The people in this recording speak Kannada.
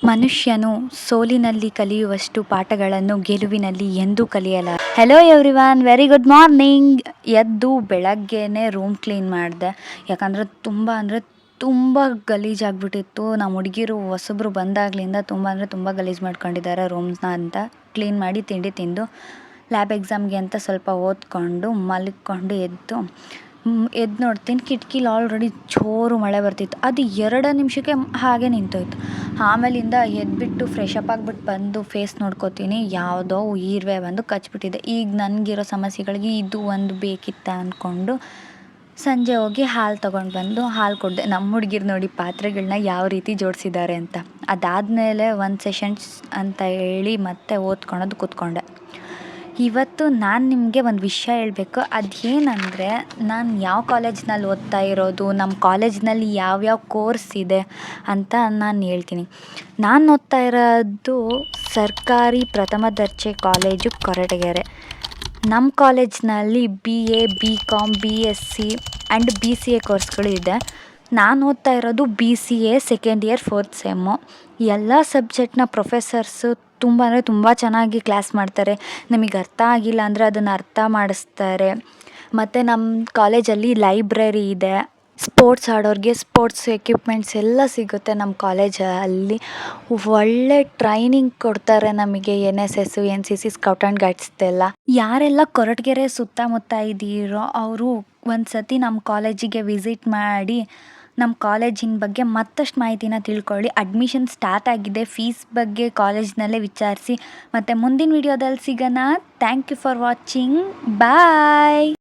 ಮನುಷ್ಯನು ಸೋಲಿನಲ್ಲಿ ಕಲಿಯುವಷ್ಟು ಪಾಠಗಳನ್ನು ಗೆಲುವಿನಲ್ಲಿ ಎಂದೂ ಕಲಿಯಲಾರ. Hello everyone, very good morning. ಎದ್ದು ಬೆಳಗ್ಗೆನೇ ರೂಮ್ ಕ್ಲೀನ್ ಮಾಡಿದೆ. ಯಾಕಂದರೆ ತುಂಬ ಗಲೀಜಾಗ್ಬಿಟ್ಟಿತ್ತು. ನಮ್ಮ ಹುಡುಗಿರು ಹೊಸಬ್ರು ಬಂದಾಗಲಿಂದ ತುಂಬ ಗಲೀಜು ಮಾಡ್ಕೊಂಡಿದ್ದಾರೆ ರೂಮ್ಸ್ನ ಅಂತ ಕ್ಲೀನ್ ಮಾಡಿ ತಿಂಡಿ ತಿಂದು ಲ್ಯಾಬ್ ಎಕ್ಸಾಮ್ಗೆ ಅಂತ ಸ್ವಲ್ಪ ಓದ್ಕೊಂಡು ಮಲ್ಕೊಂಡು ಎದ್ದು ನೋಡ್ತೀನಿ ಕಿಟಕಿಲಿ ಆಲ್ರೆಡಿ ಜೋರು ಮಳೆ ಬರ್ತಿತ್ತು. ಅದು 2 ನಿಮಿಷಕ್ಕೆ ಹಾಗೆ ನಿಂತೋಯ್ತು. ಆಮೇಲಿಂದ ಎದ್ಬಿಟ್ಟು ಫ್ರೆಶ್ ಅಪ್ ಆಗಿಬಿಟ್ಟು ಬಂದು ಫೇಸ್ ನೋಡ್ಕೋತೀನಿ, ಯಾವುದೋ ಇರುವೆ ಬಂದು ಕಚ್ಬಿಟ್ಟಿದೆ. ಈಗ ನನಗಿರೋ ಸಮಸ್ಯೆಗಳಿಗೆ ಇದು ಒಂದು ಬೇಕಿತ್ತ ಅಂದ್ಕೊಂಡು ಸಂಜೆ ಹೋಗಿ ಹಾಲು ತೊಗೊಂಡು ಬಂದು ಹಾಲು ಕೊಡಿದೆ. ನಮ್ಮ ಹುಡುಗಿರು ನೋಡಿ ಪಾತ್ರೆಗಳನ್ನ ಯಾವ ರೀತಿ ಜೋಡಿಸಿದ್ದಾರೆ ಅಂತ. ಅದಾದಮೇಲೆ ಒಂದು ಸೆಷನ್ಸ್ ಅಂತ ಹೇಳಿ ಮತ್ತೆ ಓದ್ಕೊಳೋದು ಕೂತ್ಕೊಂಡೆ. ಇವತ್ತು ನಾನು ನಿಮಗೆ ಒಂದು ವಿಷಯ ಹೇಳಬೇಕು. ಅದೇನೆಂದರೆ, ನಾನು ಯಾವ ಕಾಲೇಜ್ನಲ್ಲಿ ಓದ್ತಾ ಇರೋದು, ನಮ್ಮ ಕಾಲೇಜ್ನಲ್ಲಿ ಯಾವ್ಯಾವ ಕೋರ್ಸ್ ಇದೆ ಅಂತ ನಾನು ಹೇಳ್ತೀನಿ. ನಾನು ಓದ್ತಾ ಇರೋದು ಸರ್ಕಾರಿ ಪ್ರಥಮ ದರ್ಜೆ ಕಾಲೇಜು ಕೊರಟಗೆರೆ. ನಮ್ಮ ಕಾಲೇಜ್ನಲ್ಲಿ BA, BCom, BSc and BCA ಕೋರ್ಸ್ಗಳು ಇದೆ. ನಾನು ಓದ್ತಾ ಇರೋದು BCA second year 4th sem. ಎಲ್ಲ ಸಬ್ಜೆಕ್ಟ್ನ ಪ್ರೊಫೆಸರ್ಸು ತುಂಬ ಚೆನ್ನಾಗಿ ಕ್ಲಾಸ್ ಮಾಡ್ತಾರೆ. ನಮಗೆ ಅರ್ಥ ಆಗಿಲ್ಲ ಅಂದರೆ ಅದನ್ನು ಅರ್ಥ ಮಾಡಿಸ್ತಾರೆ. ಮತ್ತು ನಮ್ಮ ಕಾಲೇಜಲ್ಲಿ ಲೈಬ್ರರಿ ಇದೆ. ಸ್ಪೋರ್ಟ್ಸ್ ಆಡೋರಿಗೆ ಸ್ಪೋರ್ಟ್ಸ್ ಎಕ್ವಿಪ್ಮೆಂಟ್ಸ್ ಎಲ್ಲ ಸಿಗುತ್ತೆ ನಮ್ಮ ಕಾಲೇಜಲ್ಲಿ. ಒಳ್ಳೆ ಟ್ರೈನಿಂಗ್ ಕೊಡ್ತಾರೆ ನಮಗೆ. NSS, NCC, ಸ್ಕೌಟ್ ಆ್ಯಂಡ್ ಗೈಡ್ಸ್ದೆಲ್ಲ. ಯಾರೆಲ್ಲ ಕೊರಟಗೆರೆ ಸುತ್ತಮುತ್ತ ಇದ್ದೀರೋ ಅವರು ಒಂದು ಸತಿ ನಮ್ಮ ಕಾಲೇಜಿಗೆ ವಿಸಿಟ್ ಮಾಡಿ ನಮ್ಮ ಕಾಲೇಜಿನ ಬಗ್ಗೆ ಮತ್ತಷ್ಟು ಮಾಹಿತಿನ ತಿಳ್ಕೊಳ್ಳಿ. ಅಡ್ಮಿಷನ್ ಸ್ಟಾರ್ಟ್ ಆಗಿದೆ. ಫೀಸ್ ಬಗ್ಗೆ ಕಾಲೇಜ್ನಲ್ಲೇ ವಿಚಾರಿಸಿ. ಮತ್ತು ಮುಂದಿನ ವಿಡಿಯೋದಲ್ಲಿ ಸಿಗೋಣ. Thank you for watching. Bye.